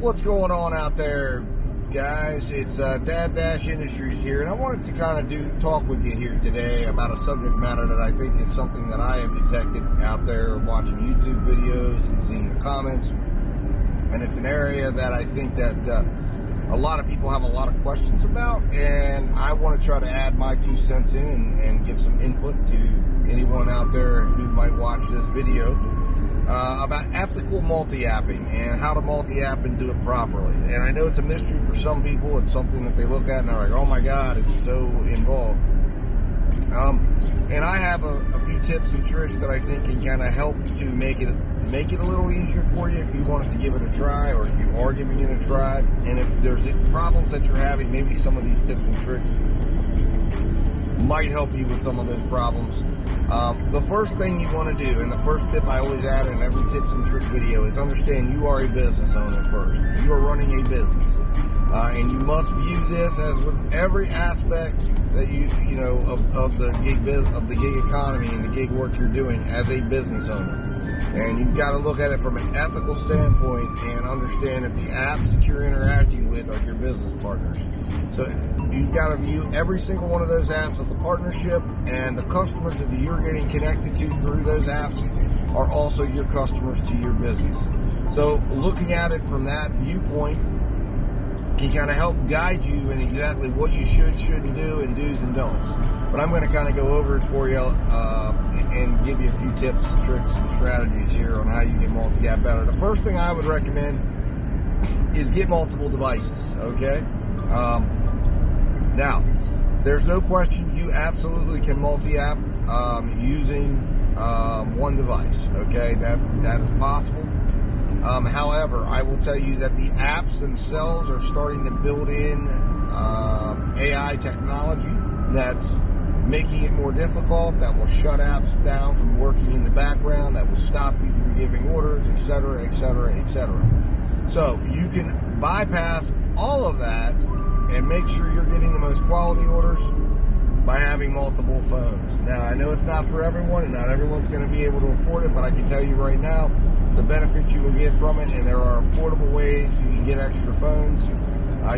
What's going on out there, guys? It's Dad Dash Industries here, and I wanted to kind of talk with you here today about a subject matter that I think is something that I have detected out there watching YouTube videos and seeing the comments, and it's an area that I think that a lot of people have a lot of questions about, and I want to try to add my 2 cents in and give some input to anyone out there who might watch this video about ethical multi-apping and how to multi-app and do it properly. And I know it's a mystery for some people. It's something that they look at and they're like, oh my God, it's so involved. And I have a few tips and tricks that I think can kind of help to make it a little easier for you if you wanted to give it a try, or if you are giving it a try. And if there's problems that you're having, maybe some of these tips and tricks might help you with some of those problems. The first thing you want to do, and the first tip I always add in every tips and tricks video, is understand you are a business owner first. You are running a business. And you must view this as with every aspect that you know of the gig economy and the gig work you're doing as a business owner. And you've got to look at it from an ethical standpoint and understand that the apps that you're interacting with are your business partners. So you've got to view every single one of those apps as a partnership, and the customers that you're getting connected to through those apps are also your customers to your business. So looking at it from that viewpoint can kind of help guide you in exactly what you shouldn't do, and do's and don'ts. But I'm going to kind of go over it for you and give you a few tips, tricks, and strategies here on how you get multi-app better. The first thing I would recommend is get multiple devices, okay? Now, there's no question you absolutely can multi-app using one device, okay? That is possible. However, I will tell you that the apps themselves are starting to build in AI technology that's making it more difficult, that will shut apps down from working in the background, that will stop you from giving orders, etc., etc., etc. So you can bypass all of that and make sure you're getting the most quality orders by having multiple phones. Now, I know it's not for everyone, and not everyone's going to be able to afford it, but I can tell you right now the benefits you will get from it, and there are affordable ways you can get extra phones.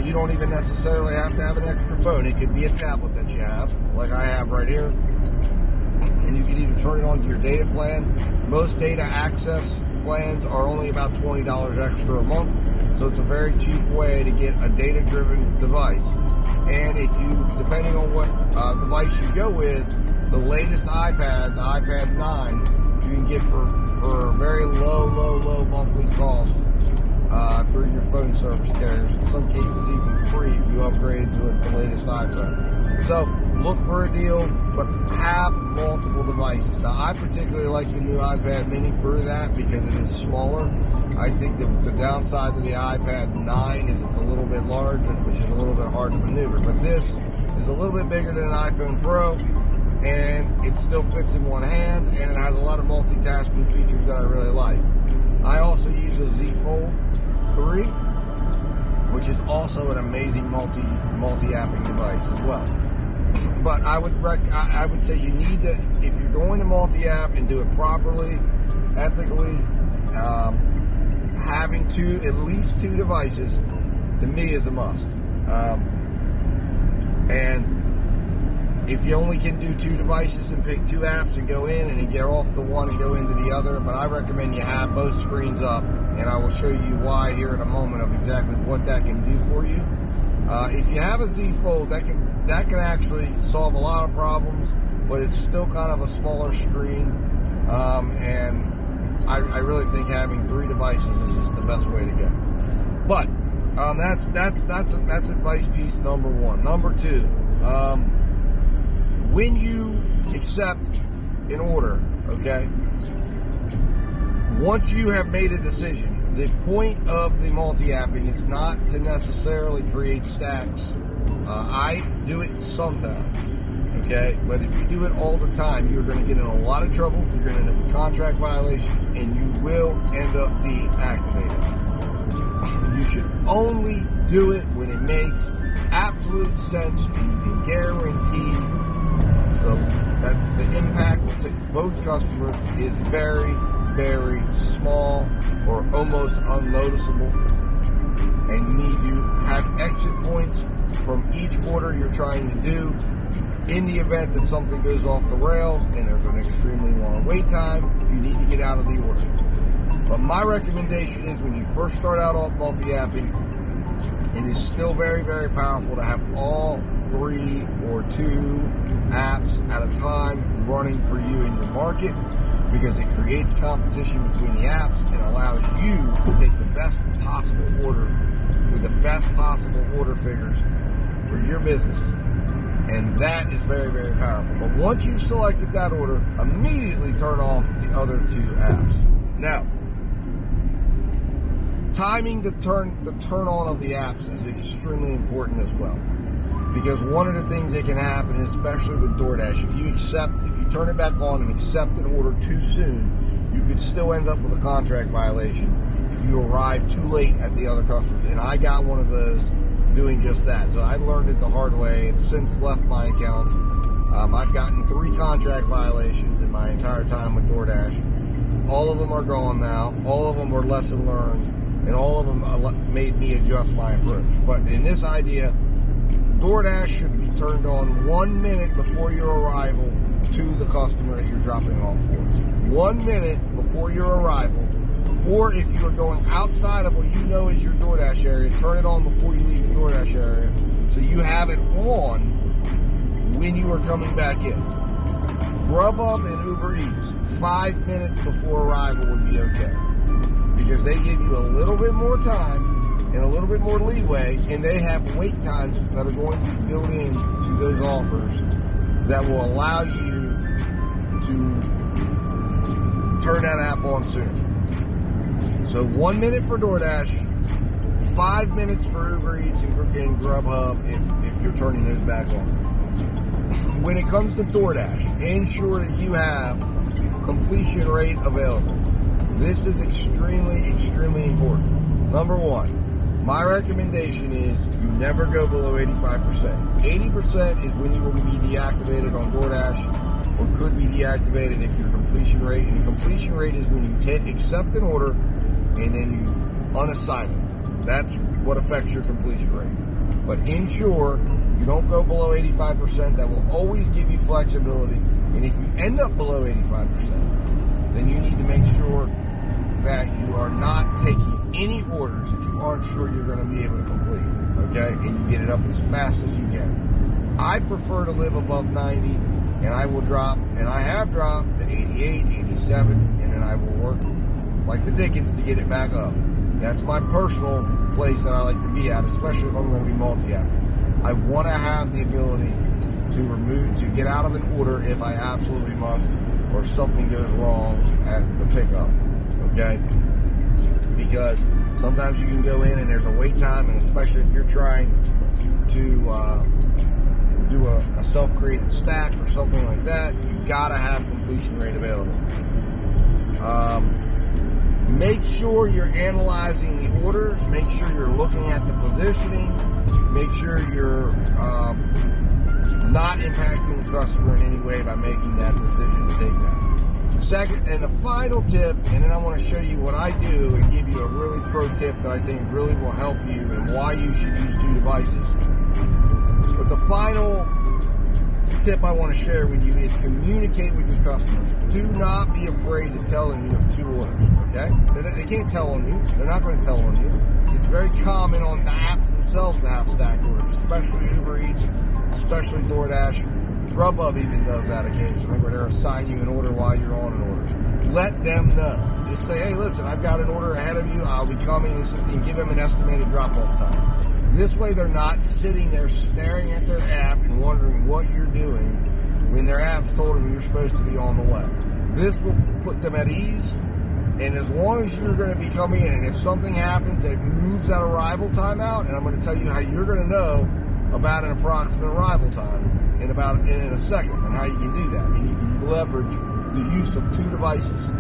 You don't even necessarily have to have an extra phone. It could be a tablet that you have, like I have right here, and you can even turn it on to your data plan. Most data access plans are only about $20 extra a month, so it's a very cheap way to get a data-driven device. And if you, depending on what device you go with, the latest iPad, the iPad 9, you can get for a very low monthly cost through your phone service carriers. In some cases, even free if you upgrade to the latest iPhone. So look for a deal, but have multiple devices. Now, I particularly like the new iPad mini for that because it is smaller. I think the downside to the iPad 9 is it's a little bit larger, which is a little bit hard to maneuver. But this is a little bit bigger than an iPhone Pro, and it still fits in one hand, and it has a lot of multitasking features that I really like. I also use a Z Fold 3, which is also an amazing multi-apping device as well. But I would say you need to, if you're going to multi-app and do it properly, ethically, having at least two devices, to me, is a must. And if you only can do two devices and pick two apps and go in and then get off the one and go into the other, but I recommend you have both screens up, and I will show you why here in a moment of exactly what that can do for you. If you have a Z Fold, that can actually solve a lot of problems, but it's still kind of a smaller screen, and I really think having three devices is just the best way to go. But that's advice piece number one. Number two, when you accept an order, okay, once you have made a decision, the point of the multi-apping is not to necessarily create stacks. I do it sometimes, okay? But if you do it all the time, you're going to get in a lot of trouble. You're going to end up with contract violations, and you will end up deactivated. You should only do it when it makes absolute sense and you can guarantee that the impact to both customers is very, very small or almost unnoticeable. and you need to have exit points from each order you're trying to do. In the event that something goes off the rails and there's an extremely long wait time, you need to get out of the order. But my recommendation is when you first start out off multi-apping, it is still very, very powerful to have all 3 or 2 apps at a time running for you in your market, because it creates competition between the apps and allows you to take the best possible order with the best possible order figures for your business. And that is very, very powerful. But once you've selected that order, immediately turn off the other 2 apps. Now, timing the turn on of the apps is extremely important as well. Because one of the things that can happen, especially with DoorDash, if you turn it back on and accept an order too soon, you could still end up with a contract violation if you arrive too late at the other customers. And I got one of those doing just that. So I learned it the hard way. It's since left my account. I've gotten 3 contract violations in my entire time with DoorDash. All of them are gone now. All of them were lesson learned, and all of them made me adjust my approach. But in this idea, DoorDash should be turned on 1 minute before your arrival to the customer that you're dropping off for. 1 minute before your arrival. Or if you are going outside of what you know is your DoorDash area, turn it on before you leave the DoorDash area so you have it on when you are coming back in. Grubhub and Uber Eats, 5 minutes before arrival would be okay, because they give you a little bit more time and a little bit more leeway, and they have wait times that are going to be built into those offers that will allow you to turn that app on soon. So 1 minute for DoorDash, 5 minutes for Uber Eats and Grubhub if you're turning those back on. When it comes to DoorDash, ensure that you have completion rate available. This is extremely, extremely important. Number 1, my recommendation is you never go below 85%. 80% is when you will be deactivated on DoorDash, or could be deactivated if your completion rate. And the completion rate is when you accept an order and then you unassign it. That's what affects your completion rate. But ensure you don't go below 85%. That will always give you flexibility. And if you end up below 85%, then you need to make sure that you are not taking any orders that you aren't sure you're going to be able to complete. Okay? And you get it up as fast as you can. I prefer to live above 90, and I will drop, and I have dropped to 88, 87, and then I will work like the dickens to get it back up. That's my personal place that I like to be at, especially if I'm going to be multi-apping. I want to have the ability to get out of an order if I absolutely must, or something goes wrong at the pickup. Okay? Because sometimes you can go in and there's a wait time, and especially if you're trying to do a self-created stack or something like that, you've got to have completion rate available. Make sure you're analyzing the orders. Make sure you're looking at the positioning. Make sure you're not impacting the customer in any way by making that decision to take that. Second, and the final tip, and then I want to show you what I do and give you a really pro tip that I think really will help you and why you should use 2 devices. But the final tip I want to share with you is communicate with your customers. Do not be afraid to tell them you have 2 orders, okay? They can't tell on you. They're not going to tell on you. It's very common on the apps themselves to have stacked orders, especially Uber Eats, especially DoorDash. Grubhub even does that occasionally, where they'll assign you an order while you're on an order. Let them know. Just say, hey, listen, I've got an order ahead of you. I'll be coming, and give them an estimated drop-off time. This way they're not sitting there staring at their app and wondering what you're doing when their app's told them you're supposed to be on the way. This will put them at ease, and as long as you're going to be coming in, and if something happens that moves that arrival time out, and I'm going to tell you how you're going to know about an approximate arrival time in a second, and how you can do that. And you can leverage the use of 2 devices.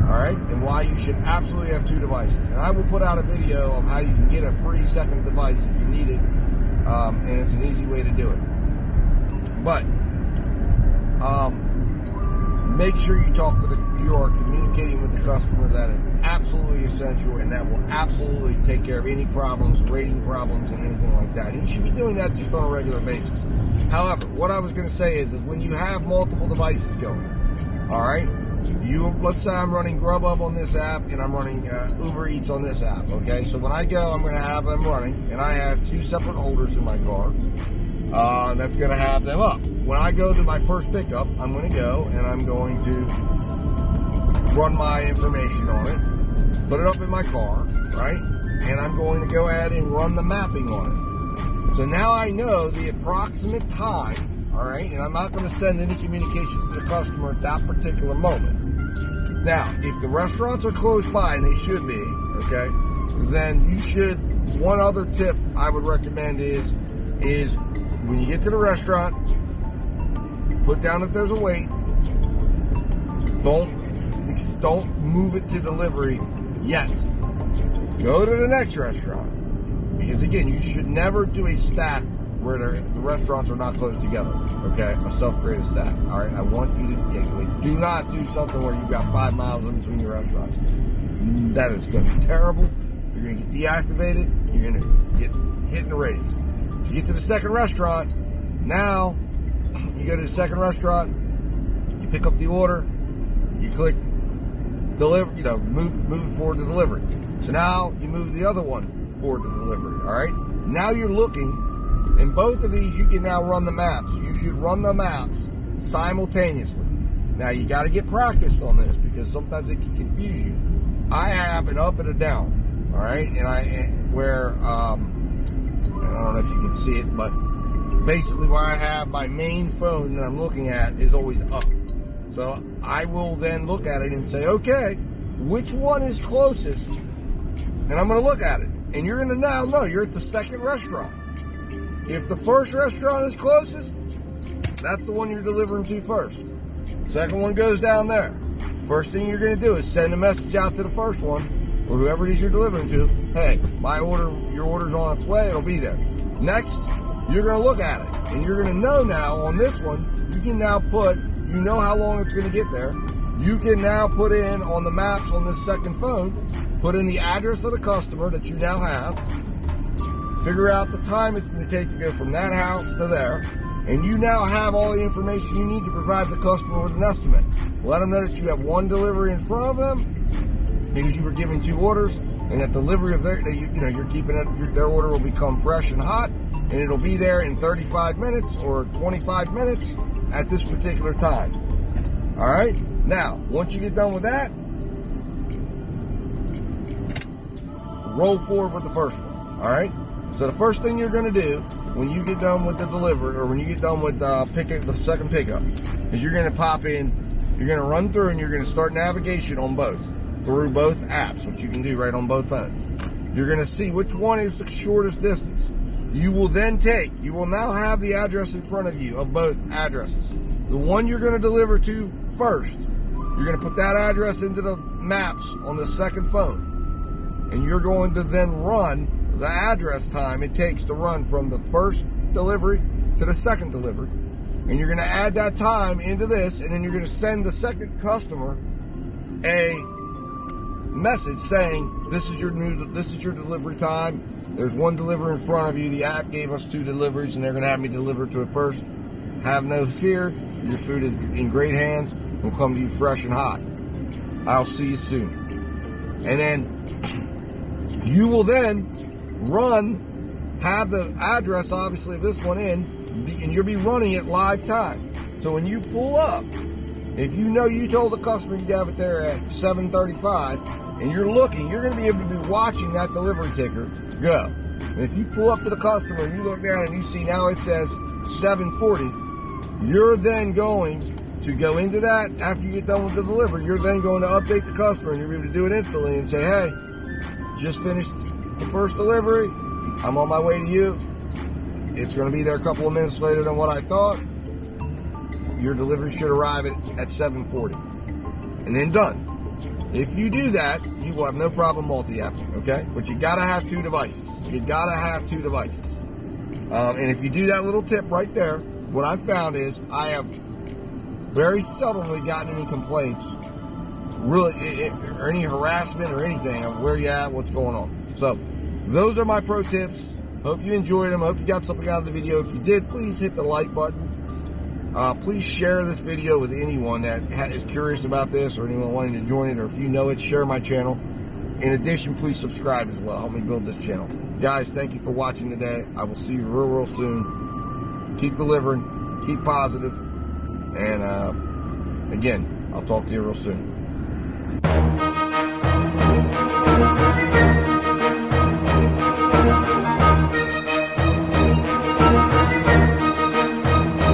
All right, and why you should absolutely have 2 devices. And I will put out a video of how you can get a free second device if you need it, and it's an easy way to do it. But make sure you are communicating with the customer that absolutely essential, and that will absolutely take care of any problems, rating problems, and anything like that. And you should be doing that just on a regular basis. However, what I was going to say is when you have multiple devices going, all right, let's say I'm running Grub on this app and I'm running Uber Eats on this app, okay? So when I go, I'm going to have them running, and I have 2 separate holders in my car. That's going to have them up. When I go to my first pickup, I'm going to go and I'm going to run my information on it, put it up in my car, right? And I'm going to go ahead and run the mapping on it. So now I know the approximate time, all right? And I'm not going to send any communications to the customer at that particular moment. Now, if the restaurants are close by, and they should be, okay, then you should, one other tip I would recommend is when you get to the restaurant, put down that there's a wait. Don't move it to delivery yet. Go to the next restaurant. Because again, you should never do a stack where the restaurants are not close together. Okay? A self-created stack. Alright? I want you to do not do something where you've got 5 miles in between your restaurants. That is going to be terrible. You're going to get deactivated. You're going to get hit in the ratings. You get to the second restaurant, now you go to the second restaurant, you pick up the order, you click deliver, move it forward to delivery. So now you move the other one forward to delivery, all right? Now you're looking, in both of these, you can now run the maps. You should run the maps simultaneously. Now you got to get practiced on this because sometimes it can confuse you. I have an up and a down, all right? And I don't know if you can see it, but basically where I have my main phone that I'm looking at is always up. So I will then look at it and say, okay, which one is closest? And I'm going to look at it. And you're going to now know you're at the second restaurant. If the first restaurant is closest, that's the one you're delivering to first. Second one goes down there. First thing you're going to do is send a message out to the first one, or whoever it is you're delivering to, hey, your order's on its way, it'll be there. Next, you're going to look at it, and you're going to know now on this one, you can now you know how long it's going to get there. You can now put in on the maps on this second phone, put in the address of the customer that you now have, figure out the time it's going to take to go from that house to there, and you now have all the information you need to provide the customer with an estimate. Let them know that you have one delivery in front of them, because you were giving 2 orders, and at delivery of you're keeping it, their order will become fresh and hot, and it'll be there in 35 minutes or 25 minutes at this particular time. All right? Now, once you get done with that, roll forward with the first one. All right? So the first thing you're going to do when you get done with the delivery, or when you get done with the second pickup, is you're going to pop in, you're going to run through, and you're going to start navigation on both. Through both apps, which you can do right on both phones. You're going to see which one is the shortest distance. You will now have the address in front of you of both addresses. The one you're going to deliver to first, you're going to put that address into the maps on the second phone. And you're going to then run the address time it takes to run from the first delivery to the second delivery. And you're going to add that time into this, and then you're going to send the second customer a message saying this is your delivery time. There's one delivery in front of you. The app gave us 2 deliveries, and they're going to have me deliver to it first. Have no fear. Your food is in great hands. Will come to you fresh and hot. I'll see you soon. And then you will then have the address, obviously, of this one in, and you'll be running it live time. So when you pull up, if you know you told the customer you'd have it there at 7:35, and you're looking, you're going to be able to be watching that delivery ticker go. And if you pull up to the customer and you look down and you see now it says 7:40, you're then going to go into that after you get done with the delivery. You're then going to update the customer, and you're able to do it instantly and say, hey, just finished the first delivery. I'm on my way to you. It's going to be there a couple of minutes later than what I thought. Your delivery should arrive at 7:40. And then done. If you do that, you will have no problem multi-apping, okay? But you gotta have 2 devices. You gotta have 2 devices. And if you do that little tip right there, what I found is I have very seldomly gotten any complaints really, or any harassment or anything of where you at, what's going on. So those are my pro tips. Hope you enjoyed them. Hope you got something out of the video. If you did, please hit the like button. Please share this video with anyone that is curious about this, or anyone wanting to join it, or if you know it, share my channel. In addition, please subscribe as well. Help me build this channel. Guys, thank you for watching today. I will see you real soon. Keep delivering. Keep positive. And again, I'll talk to you real soon.